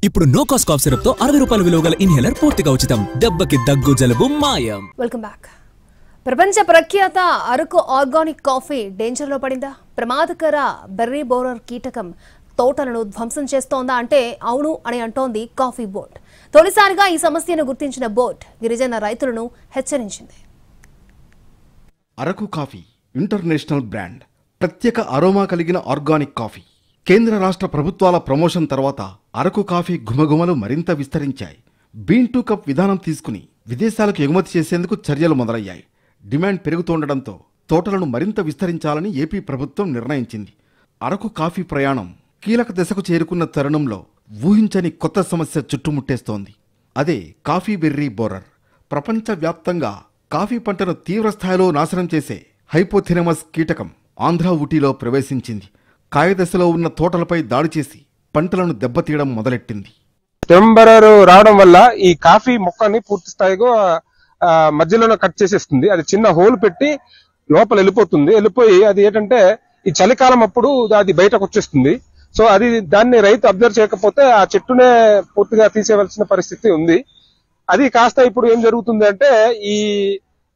ఇప్పుడు no cost cough syrup తో 60 రూపాయల విలువ గల ఇన్హేలర్ పూర్తిగా ఉచితం. దెబ్బకి దగ్గు జలుబు మాయం. Welcome back. ప్రపంచ ప్రఖ్యాత అరకు ఆర్గానిక్ కాఫీ డేంజర్ లో పడిందా? ప్రమాదకర బెర్రీ బోరర్ కీటకం తోటలను ధ్వంసం చేస్తోందా అంటే అవును అని అంటోంది కాఫీ బోర్డ్. తొలిసారిగా ఈ సమస్యను గుర్తించిన బోర్డ్ గిరిజన రైతులను హెచ్చరించింది. అరకు కాఫీ ఇంటర్నేషనల్ బ్రాండ్, ప్రత్యేక అరోమా కలిగిన ఆర్గానిక్ కాఫీ. కేంద్ర రాష్ట్ర ప్రభుత్వాల ప్రమోషన్ తర్వాత అరకు కాఫీ ఘుమఘుమలు మరింత విస్తరించాయి. బీన్ టు కప్ విధానం తీసుకుని విదేశాలకు ఎగుమతి చేసేందుకు చర్యలు మొదలయ్యాయి. డిమాండ్ పెరుగుతుండటంతో తోటలను మరింత విస్తరించాలని ఏపీ ప్రభుత్వం నిర్ణయించింది. అరకు కాఫీ ప్రయాణం కీలక దశకు చేరుకున్న తరుణంలో ఊహించని కొత్త సమస్య చుట్టుముట్టేస్తోంది. అదే కాఫీ బెర్రీ బోరర్. ప్రపంచవ్యాప్తంగా కాఫీ పంటను తీవ్రస్థాయిలో నాశనం చేసే హైపోథెనమస్ కీటకం ఆంధ్ర ఊటీలో ప్రవేశించింది. కాయదశలో ఉన్న తోటలపై దాడి చేసి పంటలను దెబ్బతీయడం మొదలెట్టింది. టెంబరర్ రావడం వల్ల ఈ కాఫీ మొక్కని పూర్తి స్థాయిగా మధ్యలోనే కట్ చేసేస్తుంది. అది చిన్న హోల్ పెట్టి లోపల వెళ్ళిపోయి అది ఏంటంటే ఈ చలికాలం అప్పుడు అది బయటకు వచ్చేస్తుంది. సో అది దాన్ని రైతు అబ్జర్వ్ చేయకపోతే ఆ చెట్టునే పూర్తిగా తీసేయవలసిన పరిస్థితి ఉంది. అది కాస్త ఇప్పుడు ఏం జరుగుతుంది అంటే ఈ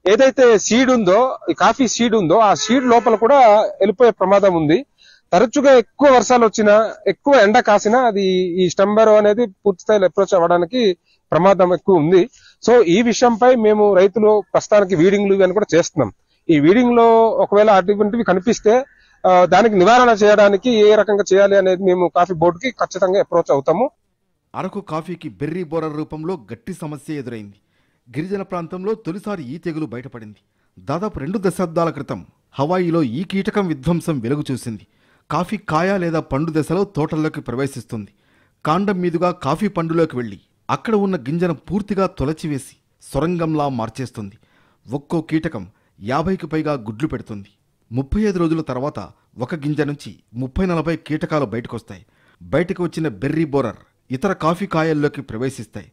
ఏదైతే సీడ్ ఉందో, ఈ కాఫీ సీడ్ ఉందో ఆ సీడ్ లోపల కూడా వెళ్ళిపోయే ప్రమాదం ఉంది. తరచుగా ఎక్కువ వర్షాలు వచ్చినా, ఎక్కువ ఎండ కాసినా అది ఈ స్టెంబర్ అనేది పూర్తి స్థాయిలో అప్రోచ్ అవ్వడానికి ప్రమాదం ఎక్కువ ఉంది. సో ఈ విషయంపై మేము రైతులు ప్రస్తుతానికి వీడింగ్లు ఇవన్నీ కూడా చేస్తున్నాం. ఈ వీడింగ్ లో ఒకవేళ అటువంటివి కనిపిస్తే దానికి నివారణ చేయడానికి ఏ రకంగా చేయాలి అనేది మేము కాఫీ బోర్డుకి ఖచ్చితంగా అప్రోచ్ అవుతాము. అరకు కాఫీకి బెర్రీ బోరర్ రూపంలో గట్టి సమస్య ఎదురైంది. గిరిజన ప్రాంతంలో తొలిసారి ఈ తెగులు బయటపడింది. దాదాపు 2 దశాబ్దాల క్రితం హవాయిలో ఈ కీటకం విధ్వంసం వెలుగు చూసింది. కాఫీ కాయ లేదా పండు దశలో తోటల్లోకి ప్రవేశిస్తుంది. కాండం మీదుగా కాఫీ పండులోకి వెళ్లి అక్కడ ఉన్న గింజను పూర్తిగా తొలచివేసి సొరంగంలా మార్చేస్తుంది. ఒక్కో కీటకం 50కి పైగా గుడ్లు పెడుతుంది. 35 రోజుల తర్వాత ఒక గింజ నుంచి 30-40 కీటకాలు బయటకొస్తాయి. బయటకు వచ్చిన బెర్రీ బోరర్ ఇతర కాఫీ కాయల్లోకి ప్రవేశిస్తాయి.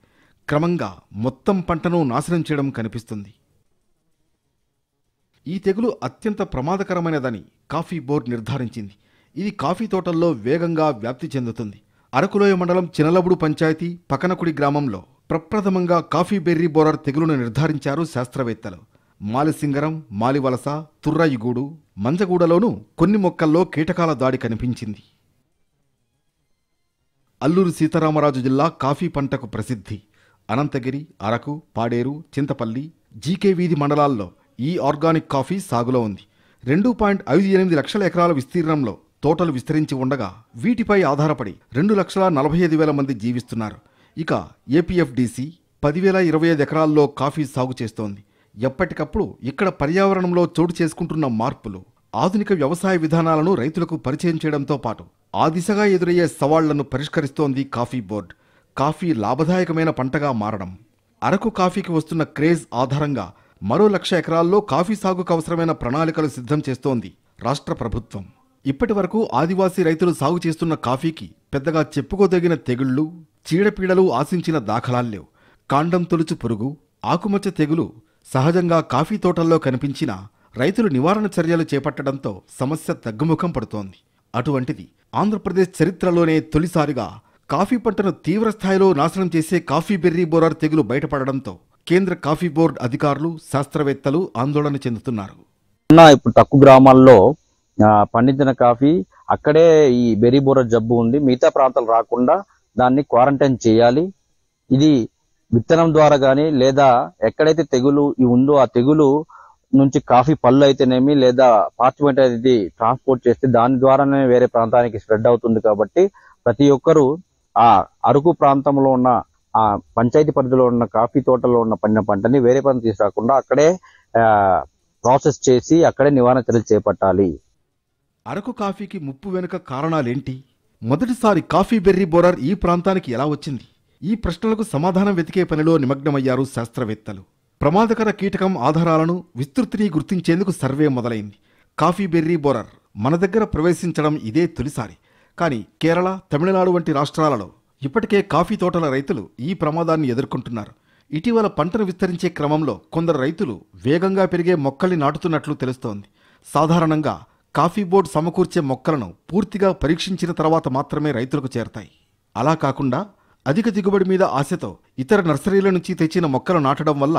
క్రమంగా మొత్తం పంటను నాశనం చేయడం కనిపిస్తుంది. ఈ తెగులు అత్యంత ప్రమాదకరమైనదని కాఫీ బోర్డు నిర్ధారించింది. ఇది కాఫీ తోటల్లో వేగంగా వ్యాప్తి చెందుతుంది. అరకులోయ మండలం చినలబుడు పంచాయతీ పకనకుడి గ్రామంలో ప్రప్రథమంగా కాఫీ బెర్రీ బోరర్ తెగులును నిర్ధారించారు శాస్త్రవేత్తలు. మాలిసింగరం, మాలివలస, తుర్రాయిగూడు, మంజగూడలోనూ కొన్ని మొక్కల్లో కీటకాల దాడి కనిపించింది. అల్లూరు సీతారామరాజు జిల్లా కాఫీ పంటకు ప్రసిద్ధి. అనంతగిరి, అరకు, పాడేరు, చింతపల్లి, జీకే వీధి మండలాల్లో ఈ ఆర్గానిక్ కాఫీ సాగులో ఉంది. 2.58 లక్షల ఎకరాల విస్తీర్ణంలో తోటలు విస్తరించి ఉండగా వీటిపై ఆధారపడి 2,45,000 మంది జీవిస్తున్నారు. ఇక ఏపీఎఫ్డీసీ 10,025 ఎకరాల్లో కాఫీ సాగు చేస్తోంది. ఎప్పటికప్పుడు ఇక్కడ పర్యావరణంలో చోటు చేసుకుంటున్న మార్పులు, ఆధునిక వ్యవసాయ విధానాలను రైతులకు పరిచయం చేయడంతో పాటు ఆ దిశగా ఎదురయ్యే సవాళ్లను పరిష్కరిస్తోంది కాఫీ బోర్డు. కాఫీ లాభదాయకమైన పంటగా మారడం, అరకు కాఫీకి వస్తున్న క్రేజ్ ఆధారంగా మరో 1,00,000 ఎకరాల్లో కాఫీ సాగుకు అవసరమైన ప్రణాళికలు సిద్ధం చేస్తోంది రాష్ట్ర ప్రభుత్వం. ఇప్పటి వరకు ఆదివాసీ రైతులు సాగు చేస్తున్న కాఫీకి పెద్దగా చెప్పుకోదగిన తెగుళ్లు, చీడపీడలు ఆశించిన దాఖలాల్లేవు. కాండం తొలుచు పురుగు, ఆకుమచ్చ తెగులు సహజంగా కాఫీ తోటల్లో కనిపించినా రైతులు నివారణ చర్యలు చేపట్టడంతో సమస్య తగ్గుముఖం పడుతోంది. అటువంటిది ఆంధ్రప్రదేశ్ చరిత్రలోనే తొలిసారిగా కాఫీ పంటను తీవ్రస్థాయిలో నాశనం చేసే కాఫీ బెర్రీ బోరర్ తెగులు బయటపడడంతో కేంద్ర కాఫీ బోర్డు అధికారులు, శాస్త్రవేత్తలు ఆందోళన చెందుతున్నారు. ఇప్పుడు తక్కువ గ్రామాల్లో పండించిన కాఫీ అక్కడే ఈ బెర్రీ బోరర్ జబ్బు ఉంది, మిగతా ప్రాంతాలు రాకుండా దాన్ని క్వారంటైన్ చేయాలి. ఇది విత్తనం ద్వారా గానీ లేదా ఎక్కడైతే తెగులు ఉందో ఆ తెగులు నుంచి కాఫీ పళ్ళు అయితేనేమి లేదా పార్చ్మెంట్ అనేది ట్రాన్స్పోర్ట్ చేస్తే దాని ద్వారానే వేరే ప్రాంతానికి స్ప్రెడ్ అవుతుంది. కాబట్టి ప్రతి ఒక్కరూ ఆ అరకు ప్రాంతంలో ఉన్న ఆ పంచాయతీ పరిధిలో ఉన్న కాఫీ తోటలో ఉన్న పండిన పంటని వేరే పంట తీసుకురాకుండా అక్కడే ప్రాసెస్ చేసి అక్కడే నివారణ చర్యలు చేపట్టాలి. అరకు కాఫీకి ముప్పు వెనుక కారణాలేంటి? మొదటిసారి కాఫీ బెర్రీ బోరర్ ఈ ప్రాంతానికి ఎలా వచ్చింది? ఈ ప్రశ్నలకు సమాధానం వెతికే పనిలో నిమగ్నమయ్యారు శాస్త్రవేత్తలు. ప్రమాదకర కీటకం ఆధారాలను విస్తృతిని గుర్తించేందుకు సర్వే మొదలైంది. కాఫీ బెర్రీ బోరర్ మన దగ్గర ప్రవేశించడం ఇదే తొలిసారి. కానీ కేరళ, తమిళనాడు వంటి రాష్ట్రాలలో ఇప్పటికే కాఫీ తోటల రైతులు ఈ ప్రమాదాన్ని ఎదుర్కొంటున్నారు. ఇటీవల పంటను విస్తరించే క్రమంలో కొందరు రైతులు వేగంగా పెరిగే మొక్కల్ని నాటుతున్నట్లు తెలుస్తోంది. సాధారణంగా కాఫీ బోర్డు సమకూర్చే మొక్కలను పూర్తిగా పరీక్షించిన తర్వాత మాత్రమే రైతులకు చేరతాయి. అలా కాకుండా అధిక దిగుబడి మీద ఆశతో ఇతర నర్సరీల నుంచి తెచ్చిన మొక్కలు నాటడం వల్ల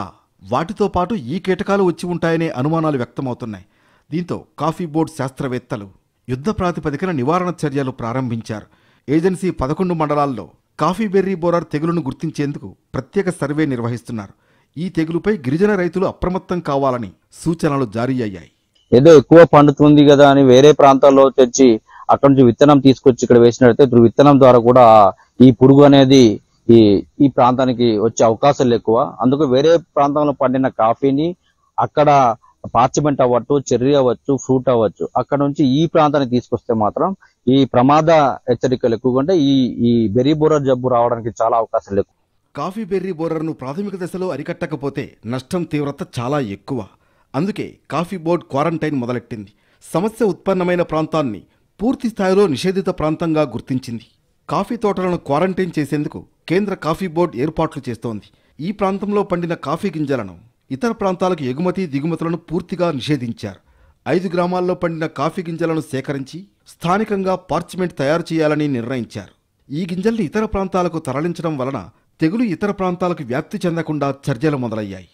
వాటితో పాటు ఈ కీటకాలు వచ్చి ఉంటాయనే అనుమానాలు వ్యక్తమవుతున్నాయి. దీంతో కాఫీ బోర్డు శాస్త్రవేత్తలు యుద్ధ ప్రాతిపదికన నివారణ చర్యలు ప్రారంభించారు. ఏజెన్సీ 11 మండలాల్లో కాఫీ బెర్రీ బోరర్ తెగులును గుర్తించేందుకు ప్రత్యేక సర్వే నిర్వహిస్తున్నారు. ఈ తెగులుపై గిరిజన రైతులు అప్రమత్తం కావాలని సూచనలు జారీ అయ్యాయి. ఏదో ఎక్కువ పండుతుంది కదా అని వేరే ప్రాంతాల్లో తెచ్చి అక్కడ నుంచి విత్తనం తీసుకొచ్చి ఇక్కడ వేసినట్లయితే ఇప్పుడు విత్తనం ద్వారా కూడా ఈ పురుగు అనేది ఈ ప్రాంతానికి వచ్చే అవకాశాలు ఎక్కువ. అందుకు వేరే ప్రాంతంలో పండిన కాఫీని అక్కడ పార్చిమెంట్ అవ్వచ్చు, చెర్రీ అవ్వచ్చు, ఫ్రూట్ అవ్వచ్చు, అక్కడ నుంచి ఈ ప్రాంతానికి తీసుకొస్తే మాత్రం ఈ ప్రమాద హెచ్చరికలు ఎక్కువ ఉంటే ఈ బెర్రీ బోరర్ జబ్బు రావడానికి చాలా అవకాశాలు ఎక్కువ. కాఫీ బెర్రీ బోరర్ను ప్రాథమిక దశలో అరికట్టకపోతే నష్టం తీవ్రత చాలా ఎక్కువ. అందుకే కాఫీ బోర్డు క్వారంటైన్ మొదలెట్టింది. సమస్య ఉత్పన్నమైన ప్రాంతాన్ని పూర్తి స్థాయిలో నిషేధిత ప్రాంతంగా గుర్తించింది. కాఫీ తోటలను క్వారంటైన్ చేసేందుకు కేంద్ర కాఫీ బోర్డు ఏర్పాట్లు చేస్తోంది. ఈ ప్రాంతంలో పండిన కాఫీ గింజలను ఇతర ప్రాంతాలకు ఎగుమతి దిగుమతులను పూర్తిగా నిషేధించారు. 5 గ్రామాల్లో పండిన కాఫీ గింజలను సేకరించి స్థానికంగా పార్చ్మెంట్ తయారు చేయాలని నిర్ణయించారు. ఈ గింజల్ని ఇతర ప్రాంతాలకు తరలించడం వలన తెగులు ఇతర ప్రాంతాలకు వ్యాప్తి చెందకుండా చర్యలు మొదలయ్యాయి.